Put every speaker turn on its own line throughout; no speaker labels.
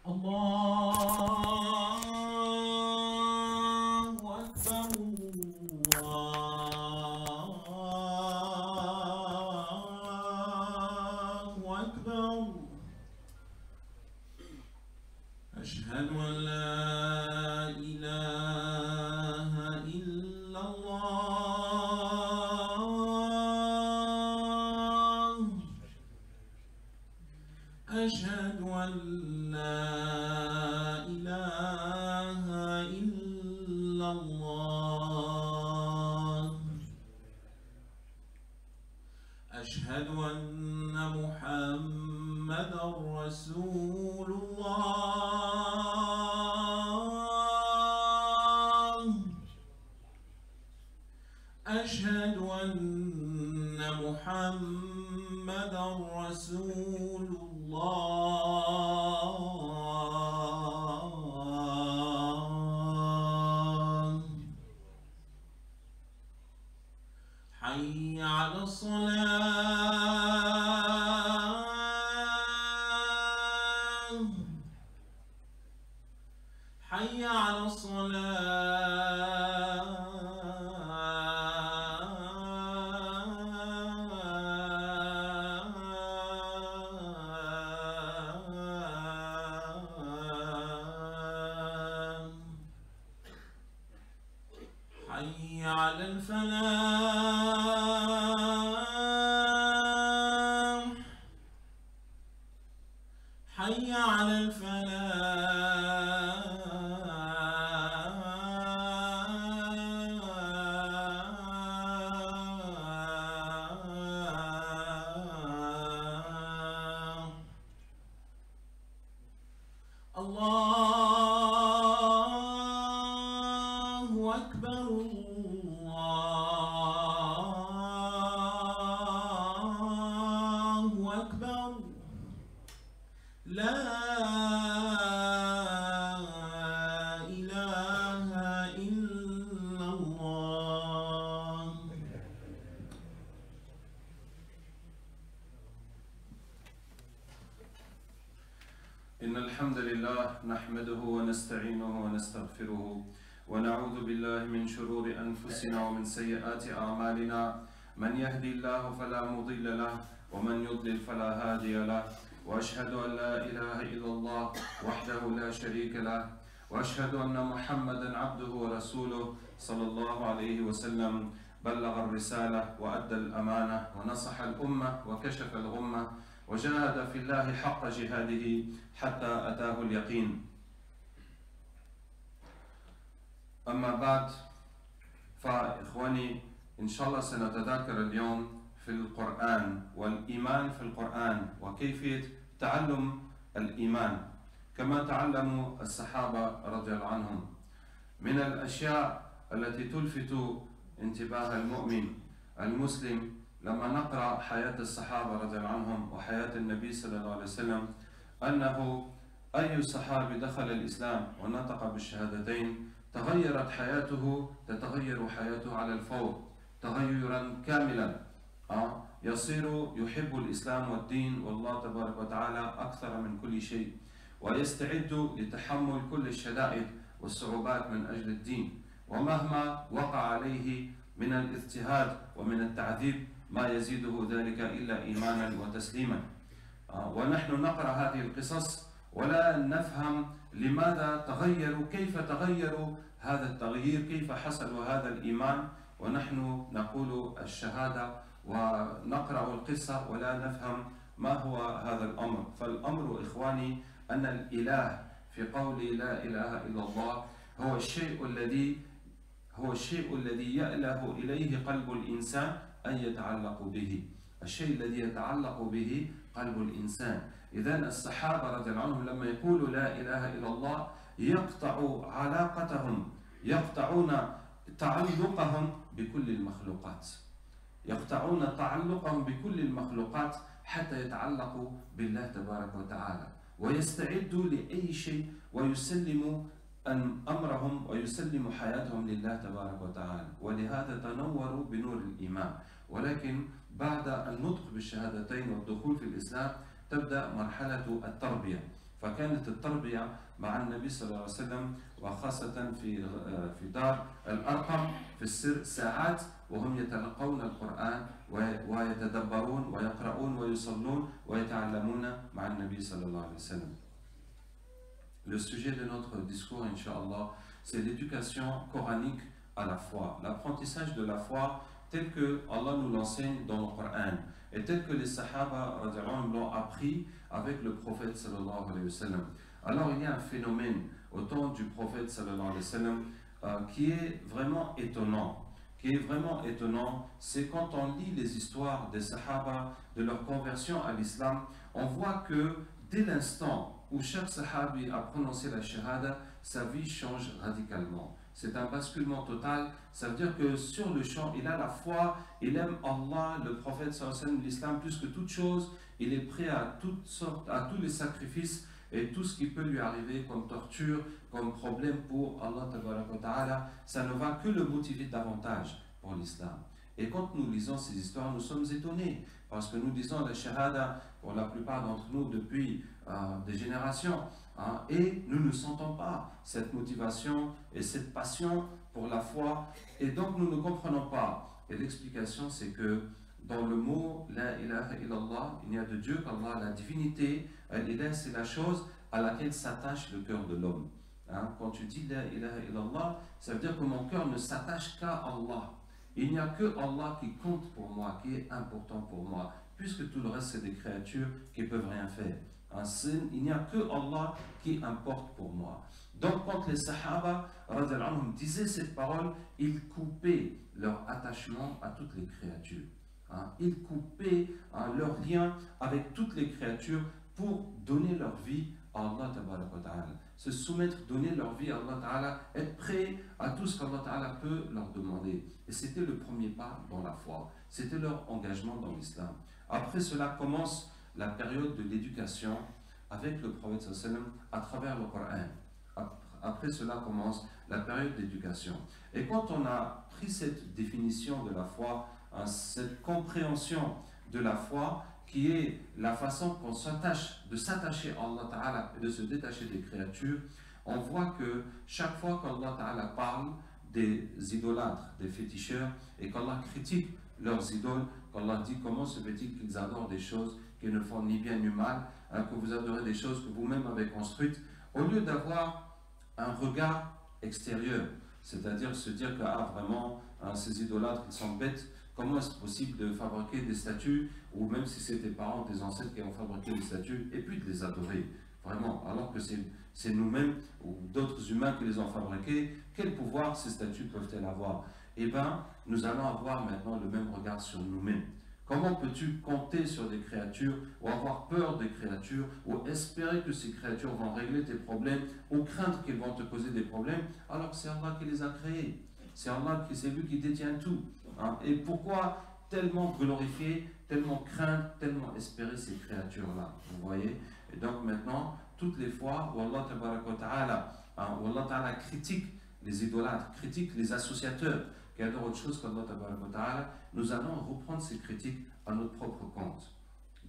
الله أكبر الله أكبر أشهد أن لا إله إلا الله أشهد أن لا إله إلا الله أشهد أن محمدًا رسول الله أشهد أن محمدًا رسول الله حي على الصلاة حي على الصلاة حي على الفلاح حي على الفلاح الله أكبر الله أكبر لا إله إلا الله
إن الحمد لله نحمده ونستعينه ونستغفره ونعوذ بالله من شرور أنفسنا ومن سيئات أعمالنا من يهدي الله فلا مضل له ومن يضلل فلا هادي له وأشهد أن لا إله إلا الله وحده لا شريك له وأشهد أن محمدًا عبده ورسوله صلى الله عليه وسلم بلغ الرسالة وأدى الأمانة ونصح الأمة وكشف الغمة وجاهد في الله حق جهاده حتى أتاه اليقين. أما بعد فإخواني إن شاء الله سنتذاكر اليوم في القرآن والإيمان في القرآن وكيفية تعلم الإيمان كما تعلموا الصحابة رضي الله عنهم. من الأشياء التي تلفت انتباه المؤمن المسلم لما نقرأ حياة الصحابة رضي الله عنهم وحياة النبي صلى الله عليه وسلم أنه أي صحابي دخل الإسلام ونطق بالشهادتين تغيرت حياته، تتغير حياته على الفور تغيرا كاملا. يصير يحب الإسلام والدين والله تبارك وتعالى أكثر من كل شيء، ويستعد لتحمل كل الشدائد والصعوبات من أجل الدين، ومهما وقع عليه من الاضطهاد ومن التعذيب ما يزيده ذلك إلا إيمانا وتسليما. ونحن نقرأ هذه القصص ولا نفهم لماذا تغيروا، كيف تغيروا هذا التغيير، كيف حصل هذا الإيمان، ونحن نقول الشهادة ونقرأ القصة ولا نفهم ما هو هذا الأمر. فالأمر إخواني أن الإله في قول لا إله إلا الله هو الشيء الذي يأله إليه قلب الإنسان أن يتعلق به، الشيء الذي يتعلق به قلب الإنسان. إذن الصحابة رضي الله عنهم لما يقولوا لا إله إلا الله يقطعوا علاقتهم، يقطعون تعلقهم بكل المخلوقات، يقطعون تعلقهم بكل المخلوقات حتى يتعلقوا بالله تبارك وتعالى ويستعدوا لأي شيء ويسلموا أمرهم ويسلموا حياتهم لله تبارك وتعالى. ولهذا تنوروا بنور الإيمان. ولكن بعد النطق بالشهادتين والدخول في الإسلام تبدأ مرحلة التربية، فكانت التربية مع النبي صلى الله عليه وسلم وخاصة في دار الأرقم في السر ساعات وهم يتلقون القرآن ويتدبرون ويقرؤون ويصلون ويتعلمون مع النبي صلى الله عليه وسلم. Le sujet de notre discours, Inch'Allah, c'est l'éducation coranique à la foi, l'apprentissage de la foi tel que Allah nous l'enseigne dans le Coran et tel que les Sahaba l'ont appris avec le prophète sallallahu alayhi wa sallam. Alors il y a un phénomène au temps du prophète sallallahu alayhi wa sallam qui est vraiment étonnant. C'est quand on lit les histoires des Sahaba, de leur conversion à l'islam, on voit que dès l'instant où chaque Sahabi a prononcé la shahada, sa vie change radicalement. C'est un basculement total, ça veut dire que sur le champ, il a la foi, il aime Allah, le prophète sallallahu alayhi wa sallam, l'islam plus que toute chose, il est prêt à toutes sortes, à tous les sacrifices et tout ce qui peut lui arriver comme torture, comme problème pour Allah Ta'ala, ça ne va que le motiver davantage pour l'islam. Et quand nous lisons ces histoires, nous sommes étonnés parce que nous disons la shahada pour la plupart d'entre nous depuis des générations et nous ne sentons pas cette motivation et cette passion pour la foi et donc nous ne comprenons pas. Et l'explication c'est que dans le mot La ilaha illallah, il n'y a de Dieu qu'Allah, la divinité, Al-Ilah, c'est la chose à laquelle s'attache le cœur de l'homme. Quand tu dis La ilaha illallah, ça veut dire que mon cœur ne s'attache qu'à Allah. Il n'y a que Allah qui compte pour moi, qui est important pour moi, puisque tout le reste c'est des créatures qui ne peuvent rien faire. Il n'y a que Allah qui importe pour moi. Donc quand les Sahaba disaient cette parole, ils coupaient leur attachement à toutes les créatures. Ils coupaient leur lien avec toutes les créatures pour donner leur vie à Allah Ta'ala. Se soumettre, donner leur vie à Allah Ta'ala, être prêt à tout ce qu'Allah Ta'ala peut leur demander. Et c'était le premier pas dans la foi. C'était leur engagement dans l'islam. Après cela commence la période de l'éducation avec le prophète sallallahu alayhi wa sallam à travers le Coran. Après cela commence la période d'éducation. Et quand on a pris cette définition de la foi, cette compréhension de la foi, qui est la façon qu'on s'attache, de s'attacher à Allah Ta'ala et de se détacher des créatures, on voit que chaque fois qu'Allah Ta'ala parle des idolâtres, des féticheurs, et qu'Allah critique leurs idoles, qu'Allah dit comment se fait-il qu'ils adorent des choses qui ne font ni bien ni mal, que vous adorez des choses que vous-même avez construites, au lieu d'avoir un regard extérieur, c'est-à-dire se dire que vraiment ces idolâtres ils sont bêtes, comment est-ce possible de fabriquer des statues, ou même si c'est tes parents, tes ancêtres qui ont fabriqué des statues, et puis de les adorer, vraiment, alors que c'est nous-mêmes ou d'autres humains qui les ont fabriquées, quel pouvoir ces statues peuvent-elles avoir? Eh bien, nous allons avoir maintenant le même regard sur nous-mêmes. Comment peux-tu compter sur des créatures, ou avoir peur des créatures, ou espérer que ces créatures vont régler tes problèmes, ou craindre qu'elles vont te causer des problèmes, alors que c'est Allah qui les a créés. C'est Allah, c'est lui qui détient tout. Et pourquoi tellement glorifier, tellement craindre, tellement espérer ces créatures-là? Vous voyez? Et donc maintenant, toutes les fois où Allah Ta'ala critique les idolâtres, critique les associateurs qui adorent autre chose qu'Allah Ta'ala, nous allons reprendre ces critiques à notre propre compte.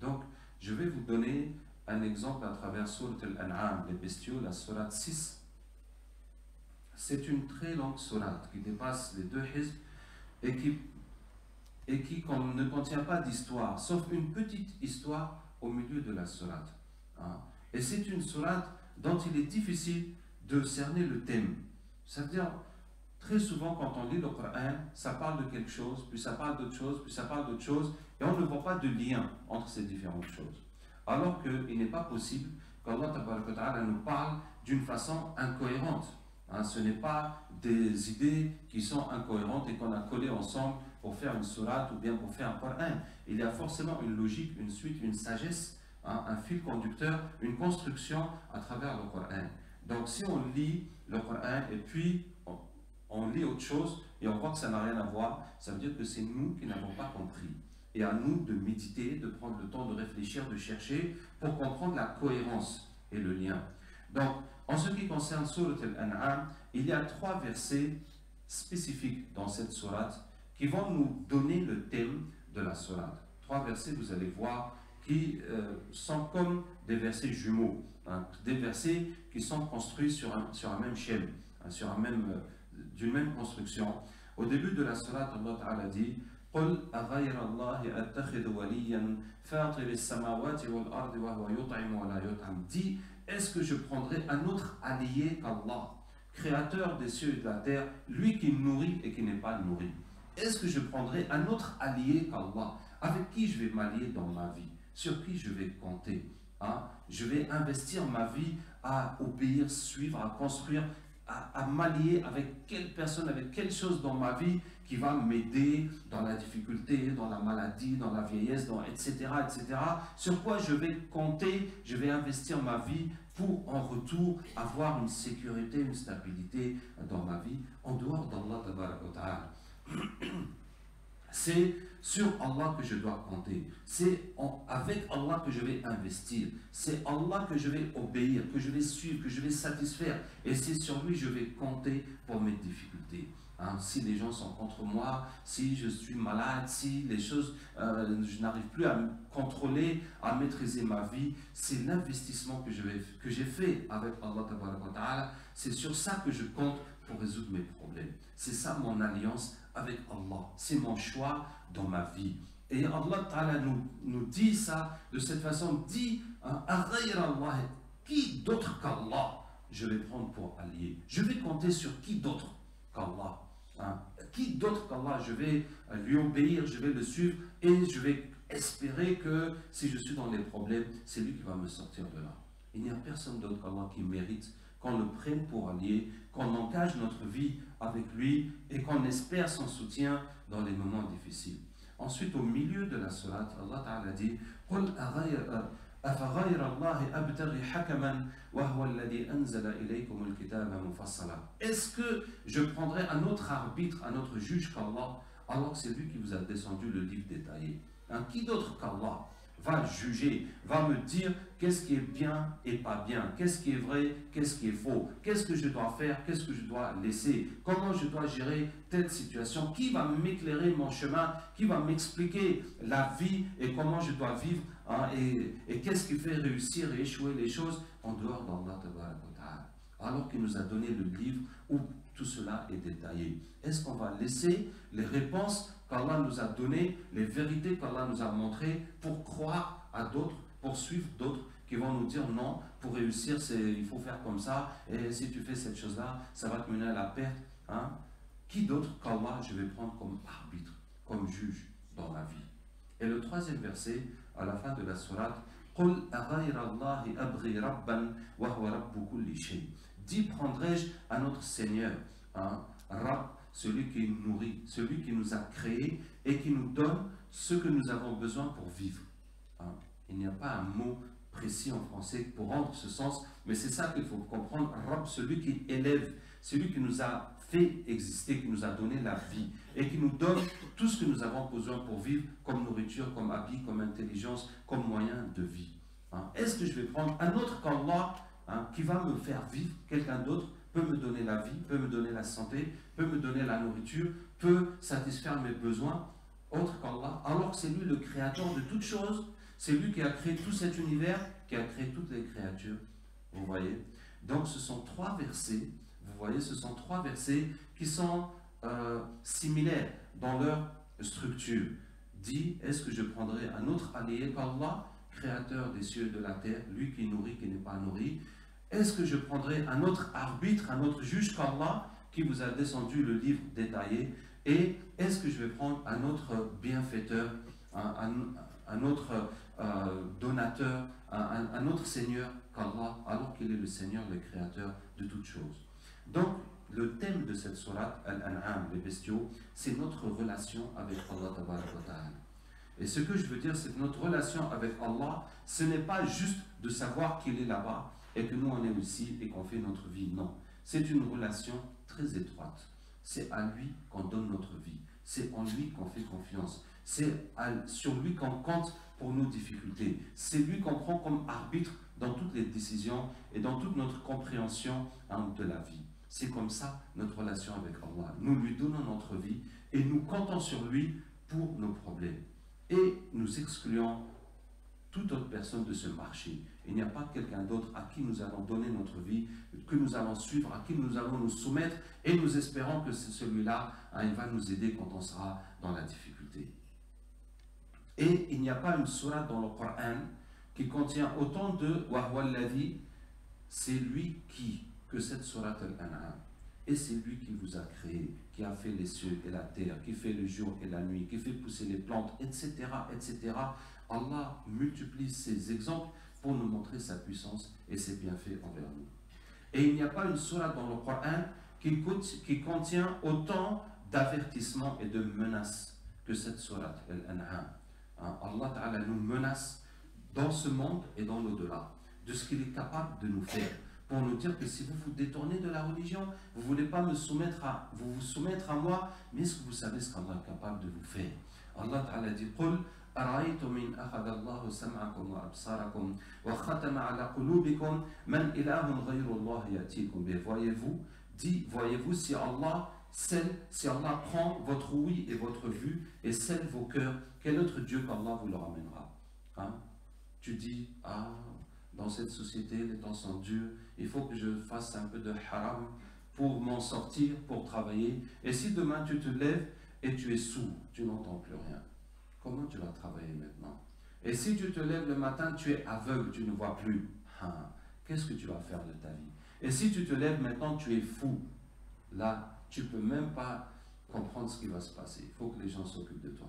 Donc, je vais vous donner un exemple à travers Surat Al-An'am, les bestiaux, la Surat 6. C'est une très longue Surat qui dépasse les 2 hizb et qui ne contient pas d'histoire, sauf une petite histoire au milieu de la Surat. Et c'est une Surat dont il est difficile de cerner le thème. Ça veut dire, très souvent quand on lit le Coran, ça parle de quelque chose, puis ça parle d'autre chose, puis ça parle d'autre chose, et on ne voit pas de lien entre ces différentes choses. Alors qu'il n'est pas possible qu'Allah nous parle d'une façon incohérente. Ce n'est pas des idées qui sont incohérentes et qu'on a collées ensemble pour faire une sourate ou bien pour faire un Coran. Il y a forcément une logique, une suite, une sagesse, un fil conducteur, une construction à travers le Coran. Donc si on lit le Coran et puis on lit autre chose et on voit que ça n'a rien à voir, ça veut dire que c'est nous qui n'avons pas compris. Et à nous de méditer, de prendre le temps de réfléchir, de chercher pour comprendre la cohérence et le lien. Donc, en ce qui concerne Surat Al-An'am, il y a 3 versets spécifiques dans cette sourate qui vont nous donner le thème de la sourate. 3 versets, vous allez voir, qui sont comme des versets jumeaux, hein, des versets qui sont construits sur un même schème, hein, d'une même construction. Au début de la sourate, Allah Ta'ala dit قل أغير الله أتخذ وليا فاطر السماوات والأرض وهو يطعم ولا يطعم. Dis, est-ce que je prendrai un autre allié qu'Allah, créateur des cieux et de la terre, lui qui nourrit et qui n'est pas nourri? Est-ce que je prendrai un autre allié qu'Allah? Avec qui je vais m'allier dans ma vie? Sur qui je vais compter? Hein? Je vais investir ma vie à obéir, suivre, à construire, à m'allier avec quelle personne, avec quelle chose dans ma vie qui va m'aider dans la difficulté, dans la maladie, dans la vieillesse, etc., etc. Sur quoi je vais compter, je vais investir ma vie pour en retour avoir une sécurité, une stabilité dans ma vie en dehors d'Allah Tabaraka wa Ta'ala. C'est sur Allah que je dois compter. C'est avec Allah que je vais investir. C'est Allah que je vais obéir, que je vais suivre, que je vais satisfaire. Et c'est sur lui que je vais compter pour mes difficultés. Hein, si les gens sont contre moi, si je suis malade, si les choses, je n'arrive plus à me contrôler, à maîtriser ma vie, c'est l'investissement que j'ai fait avec Allah Tabaraka wa Ta'ala. C'est sur ça que je compte pour résoudre mes problèmes. C'est ça mon alliance avec Allah. C'est mon choix dans ma vie. Et Allah Ta'ala nous dit ça de cette façon. Dit, qui d'autre qu'Allah je vais prendre pour allié? Je vais compter sur qui d'autre qu'Allah? Hein? Qui d'autre qu'Allah je vais lui obéir, je vais le suivre et je vais espérer que si je suis dans des problèmes, c'est lui qui va me sortir de là. Il n'y a personne d'autre qu'Allah qui mérite qu'on le prenne pour allié, qu'on engage notre vie avec lui et qu'on espère son soutien dans les moments difficiles. Ensuite, au milieu de la sourate, Allah Ta'ala dit est-ce que je prendrai un autre arbitre, un autre juge qu'Allah, alors que c'est lui qui vous a descendu le livre détaillé? Hein, qui d'autre qu'Allah va juger, va me dire qu'est-ce qui est bien et pas bien, qu'est-ce qui est vrai, qu'est-ce qui est faux, qu'est-ce que je dois faire, qu'est-ce que je dois laisser, comment je dois gérer telle situation, qui va m'éclairer mon chemin, qui va m'expliquer la vie et comment je dois vivre, hein, et qu'est-ce qui fait réussir et échouer les choses en dehors d'Allah Tabaraka wa Ta'ala, alors qu'il nous a donné le livre où tout cela est détaillé. Est-ce qu'on va laisser les réponses qu'Allah nous a données, les vérités qu'Allah nous a montrées pour croire à d'autres, pour suivre d'autres qui vont nous dire non, pour réussir il faut faire comme ça, et si tu fais cette chose-là, ça va te mener à la perte. Hein? Qui d'autre qu'Allah je vais prendre comme arbitre, comme juge dans ma vie? Et le troisième verset, à la fin de la sourate, Dis, prendrai-je à notre Seigneur, hein, Rab, celui qui nous nourrit, celui qui nous a créés et qui nous donne ce que nous avons besoin pour vivre. Hein. Il n'y a pas un mot précis en français pour rendre ce sens, mais c'est ça qu'il faut comprendre. Rab, celui qui élève, celui qui nous a fait exister, qui nous a donné la vie et qui nous donne tout ce que nous avons besoin pour vivre, comme nourriture, comme habit, comme intelligence, comme moyen de vie. Hein. Est-ce que je vais prendre un autre qu'Allah, hein, qui va me faire vivre? Quelqu'un d'autre peut me donner la vie, peut me donner la santé, peut me donner la nourriture, peut satisfaire mes besoins, autre qu'Allah, alors que c'est lui le créateur de toutes choses, c'est lui qui a créé tout cet univers, qui a créé toutes les créatures. Vous voyez? Donc ce sont trois versets, vous voyez, ce sont trois versets qui sont similaires dans leur structure. Dit, est-ce que je prendrai un autre allié qu'Allah, créateur des cieux et de la terre, lui qui nourrit, qui n'est pas nourri? Est-ce que je prendrai un autre arbitre, un autre juge qu'Allah, qui vous a descendu le livre détaillé? Et est-ce que je vais prendre un autre bienfaiteur, un autre donateur, un autre Seigneur qu'Allah, alors qu'il est le Seigneur, le Créateur de toutes choses? Donc, le thème de cette sourate, Al-An'am, les bestiaux, c'est notre relation avec Allah Tabaraka wa Ta'ala. Et ce que je veux dire, c'est que notre relation avec Allah, ce n'est pas juste de savoir qu'il est là-bas et que nous on est ici et qu'on fait notre vie. Non, c'est une relation très étroite. C'est à lui qu'on donne notre vie. C'est en lui qu'on fait confiance. C'est sur lui qu'on compte pour nos difficultés. C'est lui qu'on prend comme arbitre dans toutes les décisions et dans toute notre compréhension de la vie. C'est comme ça notre relation avec Allah. Nous lui donnons notre vie et nous comptons sur lui pour nos problèmes. Et nous excluons toute autre personne de ce marché. Il n'y a pas quelqu'un d'autre à qui nous allons donner notre vie, que nous allons suivre, à qui nous allons nous soumettre, et nous espérons que c'est celui-là, il va nous aider quand on sera dans la difficulté. Et il n'y a pas une sourate dans le Coran qui contient autant de « Wa huwa alladhi », c'est lui qui, que cette sourate Al-An'am. Et c'est lui qui vous a créé, qui a fait les cieux et la terre, qui fait le jour et la nuit, qui fait pousser les plantes, etc., etc. Allah multiplie ces exemples pour nous montrer sa puissance et ses bienfaits envers nous. Et il n'y a pas une sourate dans le Coran qui contient autant d'avertissements et de menaces que cette sourate Al-An'am. Allah Ta'ala nous menace dans ce monde et dans l'au-delà de ce qu'il est capable de nous faire, pour nous dire que si vous vous détournez de la religion, vous ne voulez pas vous soumettre à moi, mais est-ce que vous savez ce qu'Allah est capable de vous faire? Allah Ta'ala dit قُلْ أَرَأَيْتُمْ إِنْ أَخَذَ اللَّهُ سَمْعَكُمْ وَأَبْصَارَكُمْ وَخَتَمَ عَلَى قُلُوبِكُمْ مَنْ إِلَهٌ غَيْرُ اللَّهِ يَأْتِيكُم بِهِ. Voyez-vous si Allah prend votre ouïe et votre vue et scelle vos cœurs, quel autre Dieu qu'Allah vous le ramènera? Tu dis, dans cette société, les temps sont durs, il faut que je fasse un peu de haram pour m'en sortir, pour travailler. Et si demain tu te lèves et tu es sourd, tu n'entends plus rien, comment tu vas travailler maintenant? Et si tu te lèves le matin, tu es aveugle, tu ne vois plus, qu'est-ce que tu vas faire de ta vie? Et si tu te lèves maintenant, tu es fou, là, tu ne peux même pas comprendre ce qui va se passer. Il faut que les gens s'occupent de toi.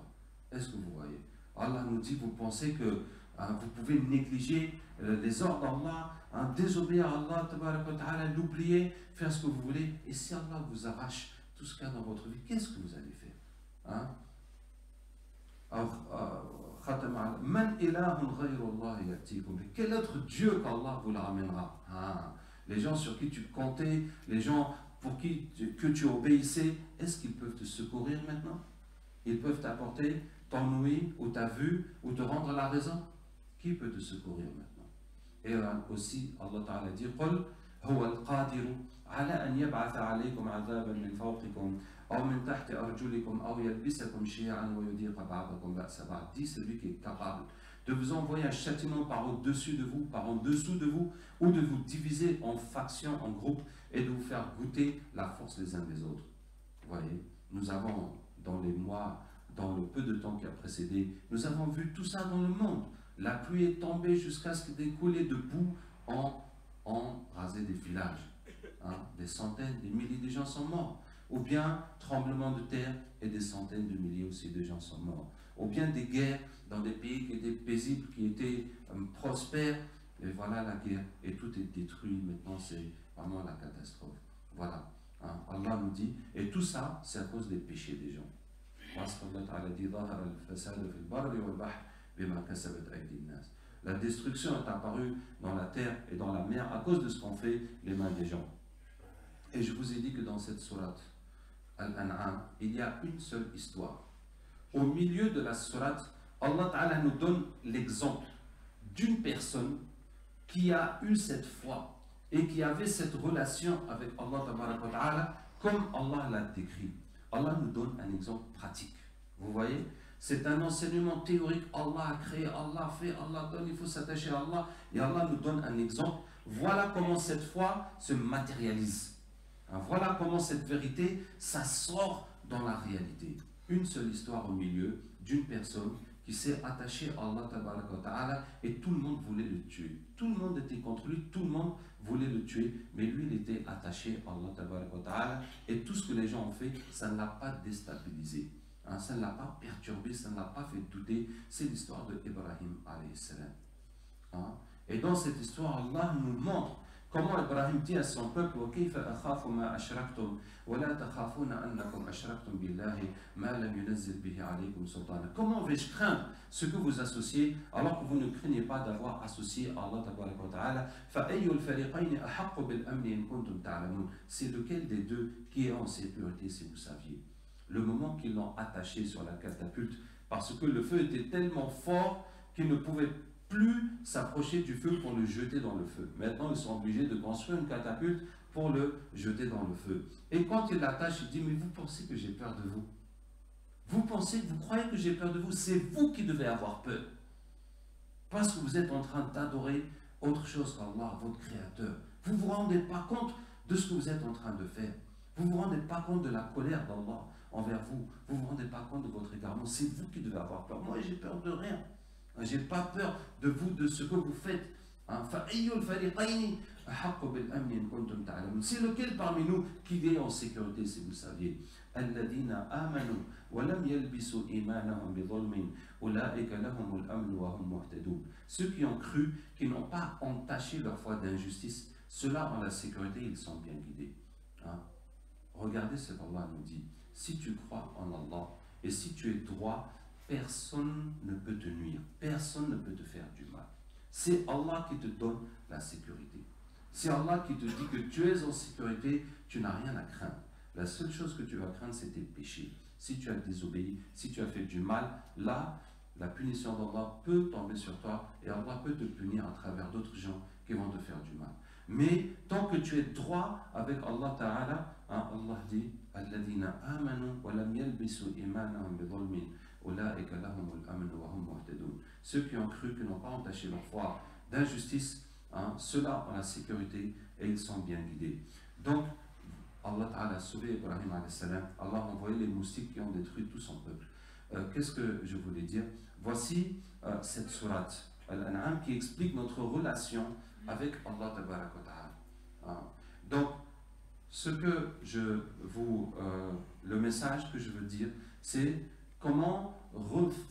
Est-ce que vous voyez? Allah nous dit, vous pensez que vous pouvez négliger les ordres d'Allah, désobéir à Allah, l'oublier, faire ce que vous voulez. Et si Allah vous arrache tout ce qu'il y a dans votre vie, qu'est-ce que vous allez faire? Quel autre Dieu qu'Allah vous le ramènera? Les gens sur qui tu comptais, les gens pour qui que tu obéissais, est-ce qu'ils peuvent te secourir maintenant? Ils peuvent t'apporter ton ouïe ou ta vue ou te rendre la raison? Qui peut te secourir maintenant? Et aussi, Allah Ta'ala dit قُلْ هُوَ الْقَادِرُ عَلَى أَنْ يَبْعَثَ عَلَيْكُمْ عَذَابًا مِنْ فَوْقِكُمْ أَوْ مِنْ تَحْتِ أَرْجُلِكُمْ أَوْ يَلْبِسَكُمْ شِيَعًا وَيُذِيقَ بَعْضَكُمْ بَأْسَ بَعْضٍ. Dit celui qui est capable de vous envoyer un châtiment par au-dessus de vous, par en dessous de vous, ou de vous diviser en factions, en groupes, et de vous faire goûter la force les uns des autres. Vous voyez, nous avons dans les mois, dans le peu de temps qui a précédé, nous avons vu tout ça dans le monde. La pluie est tombée jusqu'à ce que des coulées de boue ont rasé des villages. Des centaines, des milliers de gens sont morts. Ou bien tremblement de terre et des centaines de milliers aussi de gens sont morts. Ou bien des guerres dans des pays qui étaient paisibles, qui étaient prospères. Et voilà la guerre. Et tout est détruit. Maintenant, c'est vraiment la catastrophe. Voilà. Allah nous dit, et tout ça, c'est à cause des péchés des gens. Parce qu'Allah Ta'ala dit, la destruction est apparue dans la terre et dans la mer à cause de ce qu'ont fait les mains des gens. Et je vous ai dit que dans cette sourate Al-An'am, il y a une seule histoire. Au milieu de la sourate, Allah Ta'ala nous donne l'exemple d'une personne qui a eu cette foi et qui avait cette relation avec Allah Ta'ala comme Allah l'a décrit. Allah nous donne un exemple pratique. Vous voyez? C'est un enseignement théorique. Allah a créé, Allah a fait, Allah donne, il faut s'attacher à Allah. Et Allah nous donne un exemple. Voilà comment cette foi se matérialise. Voilà comment cette vérité, ça sort dans la réalité. Une seule histoire au milieu d'une personne qui s'est attachée à Allah et tout le monde voulait le tuer. Tout le monde était contre lui, tout le monde voulait le tuer, mais lui il était attaché à Allah et tout ce que les gens ont fait, ça ne l'a pas déstabilisé. Ça ne l'a pas perturbé, ça ne l'a pas fait douter. C'est l'histoire de Ibrahim alayhi salam. Et dans cette histoire, Allah nous montre comment Ibrahim dit à son peuple comment vais-je craindre ce que vous associez alors que vous ne craignez pas d'avoir associé à Allah? C'est lequel des deux qui est en sécurité si vous saviez? Le moment qu'ils l'ont attaché sur la catapulte, parce que le feu était tellement fort qu'ils ne pouvaient plus s'approcher du feu pour le jeter dans le feu. Maintenant, ils sont obligés de construire une catapulte pour le jeter dans le feu. Et quand il l'attache, il dit, mais vous pensez que j'ai peur de vous? Vous croyez que j'ai peur de vous? C'est vous qui devez avoir peur.
parce que vous êtes en train d'adorer autre chose qu'Allah, votre Créateur. Vous ne vous rendez pas compte de ce que vous êtes en train de faire. Vous ne vous rendez pas compte de la colère d'Allah envers vous. Vous ne vous rendez pas compte de votre égarement. C'est vous qui devez avoir peur. Moi, j'ai peur de rien. Je n'ai pas peur de vous, de ce que vous faites. C'est lequel parmi nous qui est en sécurité, si vous saviez? Ceux qui ont cru, qui n'ont pas entaché leur foi d'injustice, ceux-là ont la sécurité, ils sont bien guidés. Regardez ce qu'Allah nous dit. Si tu crois en Allah et si tu es droit, personne ne peut te nuire, personne ne peut te faire du mal. C'est Allah qui te donne la sécurité. C'est Allah qui te dit que tu es en sécurité, tu n'as rien à craindre. La seule chose que tu vas craindre, c'est tes péchés. Si tu as désobéi, si tu as fait du mal, là, la punition d'Allah peut tomber sur toi et Allah peut te punir à travers d'autres gens qui vont te faire du mal. Mais tant que tu es droit avec Allah Ta'ala, Allah dit Alladhina amanu wa lam yalbisu imanahum bidhulmin ulaika lahumul amn wa hum muhtadun. Ceux qui ont cru, qui n'ont pas entaché leur foi d'injustice, ceux-là ont la sécurité et ils sont bien guidés. Donc, Allah Ta'ala a sauvé Ibrahim alayhi salam. Allah a envoyé les moustiques qui ont détruit tout son peuple. Qu'est-ce que je voulais dire? Voici cette sourate Al-An'am qui explique notre relation avec Allah Tabaraka wa Ta'ala. Donc, le message que je veux dire, c'est comment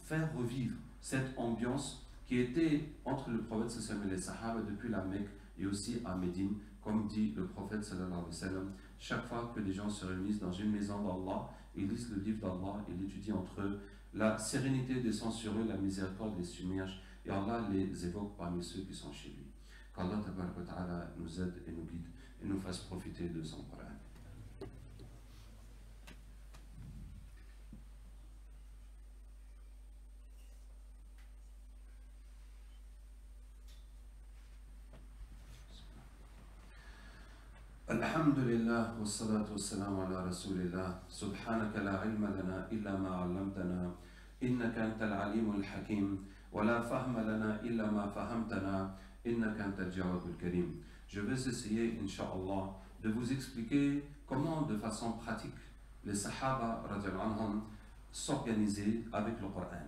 faire revivre cette ambiance qui était entre le prophète sallallahu alayhi wa sallam et les Sahaba depuis la Mecque et aussi à Médine, comme dit le prophète sallallahu alayhi wa sallam. Chaque fois que les gens se réunissent dans une maison d'Allah, ils lisent le livre d'Allah, ils l'étudient entre eux, la sérénité descend sur eux, la miséricorde les submerge et Allah les évoque parmi ceux qui sont chez lui. Qu'Allah Ta'ala nous aide et nous guide et nous fasse profiter de son Coran. Alhamdulillah, wa salatu wa salam ala rasulillah, subhanaka la ilma lana illa ma allamtana, innaka antal alimul hakim, wa la fahma lana illa ma fahamtana, innaka antal jawadul karim. Je vais essayer, Inch'Allah, de vous expliquer comment, de façon pratique, les Sahaba anhum, s'organisaient avec le Coran.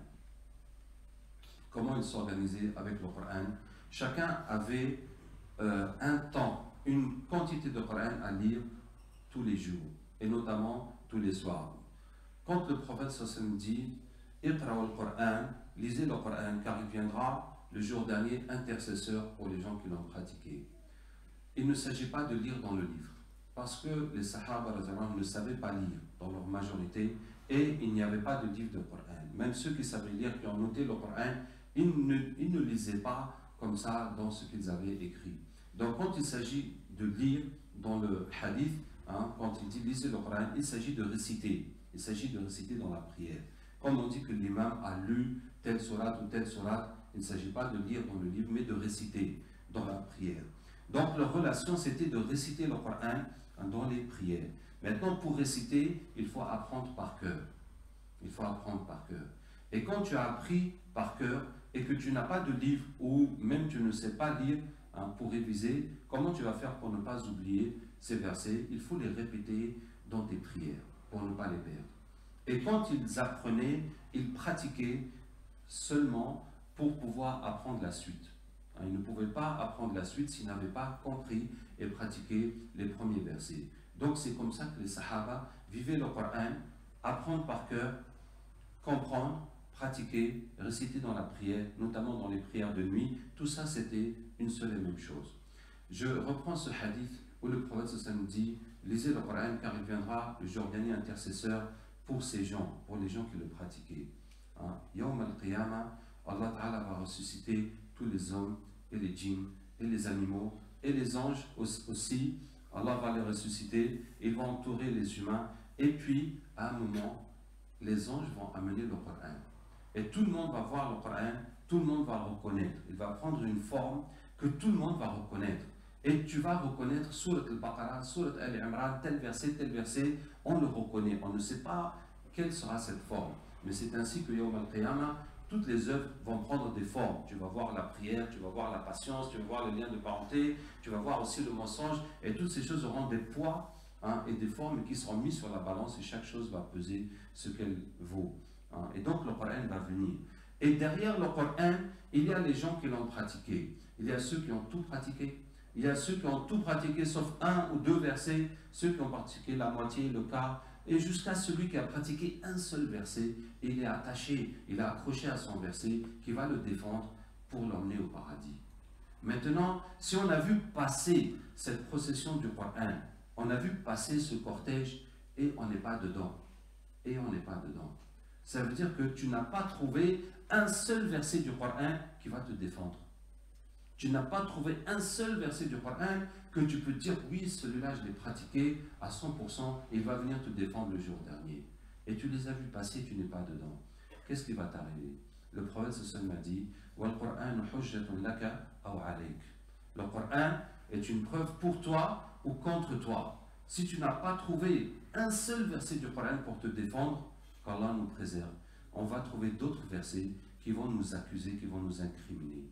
Comment ils s'organisaient avec le Coran? Chacun avait un temps, une quantité de Coran à lire tous les jours, et notamment tous les soirs. Quand le prophète sallallahu dit « Iqra al-Qur'an », lisez le Coran, car il viendra le jour dernier intercesseur pour les gens qui l'ont pratiqué. Il ne s'agit pas de lire dans le livre, parce que les Sahaba ne savaient pas lire dans leur majorité, et il n'y avait pas de livre de Coran. Même ceux qui savaient lire, qui ont noté le Coran, ils ne lisaient pas comme ça dans ce qu'ils avaient écrit. Donc quand il s'agit de lire dans le hadith, quand il dit lisez le Coran, il s'agit de réciter. Il s'agit de réciter dans la prière. Comme on dit que l'imam a lu telle sourate ou telle sourate, il ne s'agit pas de lire dans le livre, mais de réciter dans la prière. Donc leur relation, c'était de réciter le Coran dans les prières. Maintenant, pour réciter, il faut apprendre par cœur. Il faut apprendre par cœur. Et quand tu as appris par cœur et que tu n'as pas de livre ou même tu ne sais pas lire pour réviser, comment tu vas faire pour ne pas oublier ces versets? Il faut les répéter dans tes prières pour ne pas les perdre. Et quand ils apprenaient, ils pratiquaient seulement pour pouvoir apprendre la suite. Ils ne pouvaient pas apprendre la suite s'ils n'avaient pas compris et pratiqué les premiers versets. Donc c'est comme ça que les Sahaba vivaient le Coran, apprendre par cœur, comprendre, pratiquer, réciter dans la prière, notamment dans les prières de nuit. Tout ça c'était une seule et même chose. Je reprends ce hadith où le prophète sallallahu dit « Lisez le Coran car il viendra le jour dernier intercesseur pour ces gens, pour les gens qui le pratiquaient. » Yawm al-Qiyamah, Allah Ta'ala va ressusciter tous les hommes et les djinns et les animaux et les anges aussi. Allah va les ressusciter, ils vont entourer les humains et puis à un moment les anges vont amener le Coran et tout le monde va voir le Coran, tout le monde va le reconnaître, il va prendre une forme que tout le monde va reconnaître et tu vas reconnaître Surat al-Baqarah, Surat al-Imran, tel verset, on le reconnaît, on ne sait pas quelle sera cette forme, mais c'est ainsi que Yawm al-Qiyamah, toutes les œuvres vont prendre des formes. Tu vas voir la prière, tu vas voir la patience, tu vas voir le lien de parenté, tu vas voir aussi le mensonge, et toutes ces choses auront des poids et des formes qui seront mises sur la balance, et chaque chose va peser ce qu'elle vaut. Et donc le Coran va venir. Et derrière le Coran, il y a les gens qui l'ont pratiqué. Il y a ceux qui ont tout pratiqué. Il y a ceux qui ont tout pratiqué sauf un ou deux versets, ceux qui ont pratiqué la moitié, le quart, et jusqu'à celui qui a pratiqué un seul verset, et il est attaché, il est accroché à son verset, qui va le défendre pour l'emmener au paradis. Maintenant, si on a vu passer cette procession du Coran, on a vu passer ce cortège, et on n'est pas dedans. Et on n'est pas dedans. Ça veut dire que tu n'as pas trouvé un seul verset du Coran qui va te défendre. Tu n'as pas trouvé un seul verset du Coran que tu peux dire, oui, celui-là, je l'ai pratiqué à 100%, il va venir te défendre le jour dernier. Et tu les as vus passer, tu n'es pas dedans. Qu'est-ce qui va t'arriver? Le prophète m'a dit, le Coran est une preuve pour toi ou contre toi. Si tu n'as pas trouvé un seul verset du Coran pour te défendre, qu'Allah nous préserve, on va trouver d'autres versets qui vont nous accuser, qui vont nous incriminer.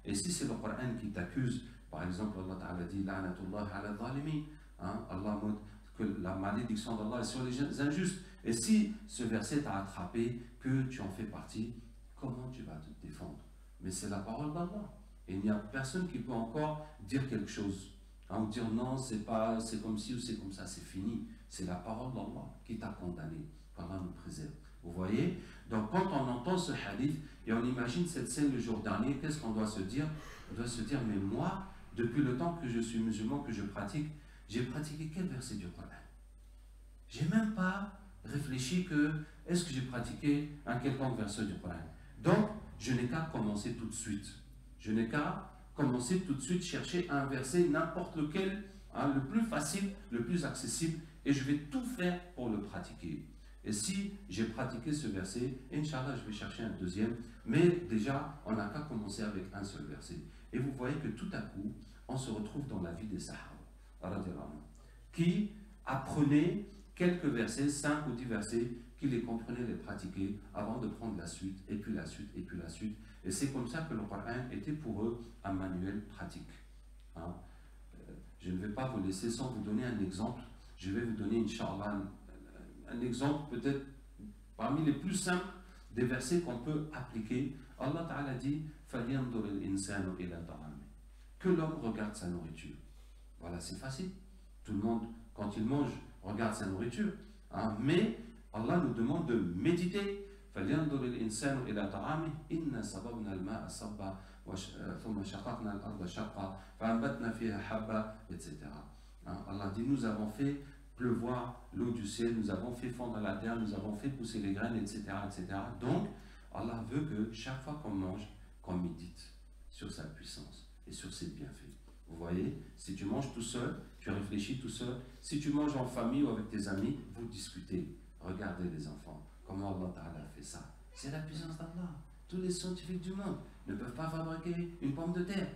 Et si c'est le Coran qui t'accuse, par exemple, Allah Ta'ala dit La'natullah ala zalimi, Allah montre que la malédiction d'Allah est sur les injustes. Et si ce verset t'a attrapé, que tu en fais partie, comment tu vas te défendre? Mais c'est la parole d'Allah. Et il n'y a personne qui peut encore dire quelque chose. Ou dire non, c'est comme ci ou c'est comme ça, c'est fini. C'est la parole d'Allah qui t'a condamné. Qu'Allah nous préserve. Vous voyez? Donc quand on entend ce hadith et on imagine cette scène le jour dernier, qu'est-ce qu'on doit se dire? On doit se dire, mais moi, depuis le temps que je suis musulman, que je pratique, j'ai pratiqué quel verset du Coran? J'ai même pas réfléchi que, est-ce que j'ai pratiqué un quelconque verset du Coran? Donc, je n'ai qu'à commencer tout de suite. Je n'ai qu'à commencer tout de suite, chercher un verset, n'importe lequel, le plus facile, le plus accessible, et je vais tout faire pour le pratiquer. Et si j'ai pratiqué ce verset, Inch'Allah, je vais chercher un deuxième, mais déjà, on n'a qu'à commencer avec un seul verset. Et vous voyez que tout à coup, on se retrouve dans la vie des Sahaba, qui apprenaient quelques versets, 5 ou 10 versets, qui les comprenaient, les pratiquaient, avant de prendre la suite, et puis la suite, et puis la suite. Et c'est comme ça que le Coran était pour eux un manuel pratique. Je ne vais pas vous laisser sans vous donner un exemple. Je vais vous donner, Inch'Allah, un exemple peut-être parmi les plus simples des versets qu'on peut appliquer. Allah Ta'ala dit que l'homme regarde sa nourriture. Voilà, c'est facile. Tout le monde, quand il mange, regarde sa nourriture. Mais Allah nous demande de méditer. Allah dit, nous avons fait pleuvoir l'eau du ciel, nous avons fait fondre la terre, nous avons fait pousser les graines, etc., etc. Donc, Allah veut que chaque fois qu'on mange, qu'on médite sur sa puissance et sur ses bienfaits. Vous voyez, si tu manges tout seul, tu réfléchis tout seul. Si tu manges en famille ou avec tes amis, vous discutez. Regardez les enfants, comment Allah Ta'ala fait ça. C'est la puissance d'Allah. Tous les scientifiques du monde ne peuvent pas fabriquer une pomme de terre,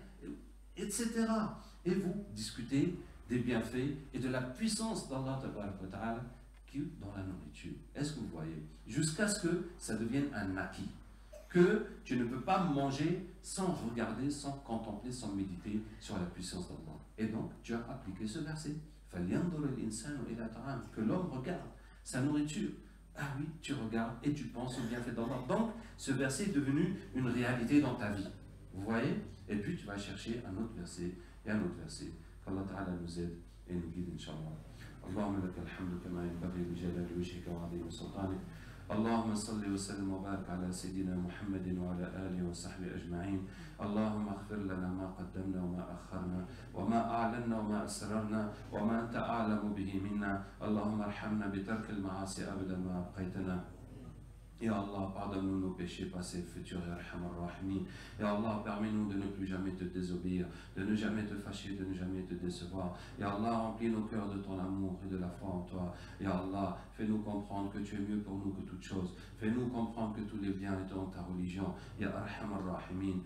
etc. Et vous discutez des bienfaits et de la puissance d'Allah Ta'ala qui dans la nourriture. Est-ce que vous voyez? Jusqu'à ce que ça devienne un acquis. Que tu ne peux pas manger sans regarder, sans contempler, sans méditer sur la puissance d'Allah. Et donc, tu as appliqué ce verset. Que l'homme regarde sa nourriture. Ah oui, tu regardes et tu penses au bienfait d'Allah. Donc, ce verset est devenu une réalité dans ta vie. Vous voyez? Et puis, tu vas chercher un autre verset et un autre verset. Qu'Allah Ta'ala nous aide et nous guide, Inch'Allah. Allahumma laka alhamdu kama yanbaghi li jalali wajhika wa 'azimi sultanik. اللهم صل وسلم وبارك على سيدنا محمد وعلى آله وصحبه أجمعين. اللهم اغفر لنا ما قدمنا وما أخرنا وما أعلنا وما أسررنا وما أنت أعلم به منا. اللهم ارحمنا بترك المعاصي أبدا ما أبقيتنا. Ya Allah, pardonne-nous nos péchés passés et futurs, Ya Arhamar Rahimin. Ya Allah, permets-nous de ne plus jamais te désobéir, de ne jamais te fâcher, de ne jamais te décevoir. Ya Allah, remplis nos cœurs de ton amour et de la foi en toi. Ya Allah, fais-nous comprendre que tu es mieux pour nous que toute chose. Fais-nous comprendre que tous les biens étant ta religion. Ya Arhamar Rahimin.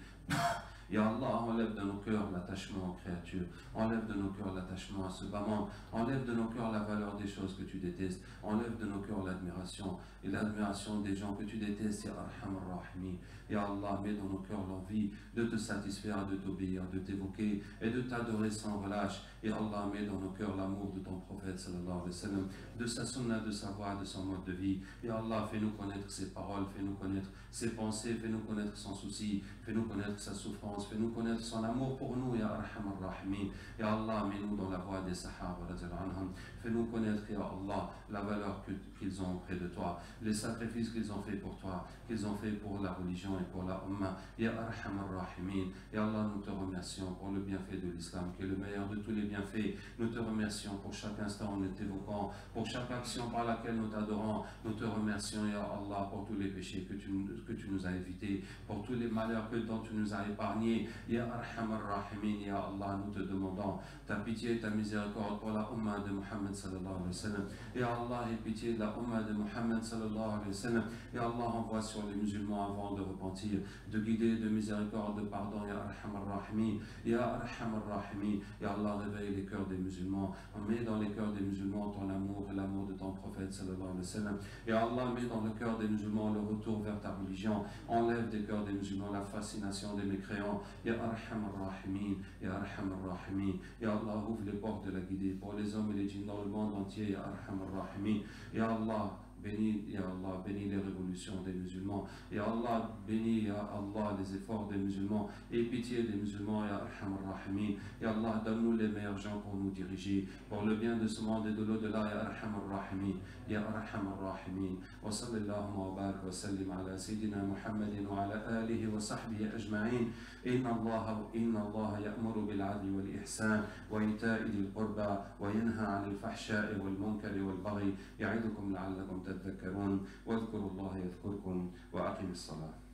Ya Allah, enlève de nos cœurs l'attachement aux créatures, enlève de nos cœurs l'attachement à ce bas monde, enlève de nos cœurs la valeur des choses que tu détestes, enlève de nos cœurs l'admiration et l'admiration des gens que tu détestes, Ya Arhamar Rahimi. Ya Allah, mets dans nos cœurs l'envie de te satisfaire, de t'obéir, de t'évoquer et de t'adorer sans relâche. Ya Allah, mets dans nos cœurs l'amour de ton prophète sallallahu alayhi wa sallam, de sa sunna, de sa voix, de son mode de vie. Ya Allah, fais-nous connaître ses paroles, fais-nous connaître ses pensées, fais-nous connaître son souci, fais-nous connaître sa souffrance, fais-nous connaître son amour pour nous, Ya Arhamar Rahimin. Ya Allah, mets-nous dans la voie des Sahaba, fais-nous connaître, Ya Allah, la valeur qu'ils ont auprès de toi, les sacrifices qu'ils ont fait pour toi, qu'ils ont fait pour la religion et pour la Ummah. Ya Arhamar Rahimin. Ya Allah, nous te remercions pour le bienfait de l'islam, qui est le meilleur de tous les bienfaits. Nous te remercions pour chaque instant où nous t'évoquons, pour chaque action par laquelle nous t'adorons. Nous te remercions, Ya Allah, pour tous les péchés que tu nous as évités, pour tous les malheurs dont tu nous as épargnés. Ya Arhamar Rahimin. Ya Allah, nous te demandons ta pitié et ta miséricorde pour la Ummah de Muhammad sallallahu alayhi wa sallam. Ya Allah, aie pitié de la Ummah de Muhammad sallallahu alayhi wa sallam. Ya Allah, envoie sur les musulmans avant de repentir, de guider, de miséricorde, de pardon. Ya Arhamar Rahimi. Ya Arhamar Rahimi. Ya Allah, réveille les cœurs des musulmans. Mets dans les cœurs des musulmans ton amour et l'amour de ton prophète sallallahu alayhi wa sallam. Ya Allah, mets dans le cœur des musulmans le retour vers ta religion. Enlève des cœurs des musulmans la fascination des mécréants. Ya Arhamar Rahimin. Ya Arhamar Rahimin. Ya Allah, ouvre les portes de la guidée pour les hommes et les djinns dans le monde entier. Ya Arhamar Rahimin. Ya Allah, bénis, Ya Allah, bénis les révolutions des musulmans. Ya Allah, bénis, Ya Allah, les efforts des musulmans. Et pitié des musulmans, Ya Arhamar Rahimin. Ya Allah, donne-nous les meilleurs gens pour nous diriger, pour le bien de ce monde et de l'au-delà, Ya Arhamar Rahimin. Ya Arhamar Rahimin. Wa sallallahu wa barak wa sallim ala Sayyidina Muhammadin wa ala alihi wa sahbihi ajma'in. Inna Allah ya'muru bil adli wal ihsan wa ita'i dil qurba wa yanha 'anil fahsha'i wal munkari wal baghi ya'idukum la'allakum تذكرون واذكروا الله يذكركم وأقم الصلاة